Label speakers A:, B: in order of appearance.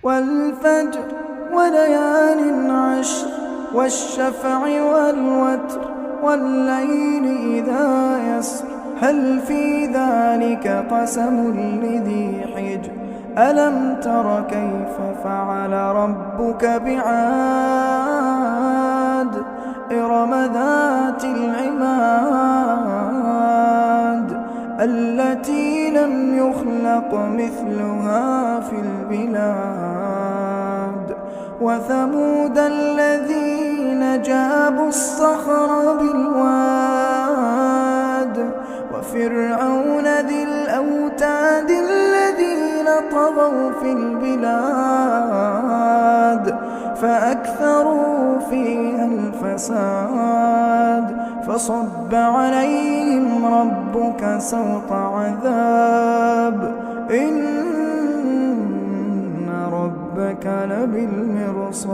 A: والفجر وليال عشر والشفع والوتر والليل إذا يسر هل في ذلك قسم لذي حجر ألم تر كيف فعل ربك بعاد إرم ذات العماد التي لم يخلق مثلها في البلاد وثمود الذين جابوا الصخر بالواد وفرعون ذي الأوتاد الذين طغوا في البلاد فأكثروا فيها الفساد فصب عليهم ربك سوط عذاب إن ربك لبالمرصاد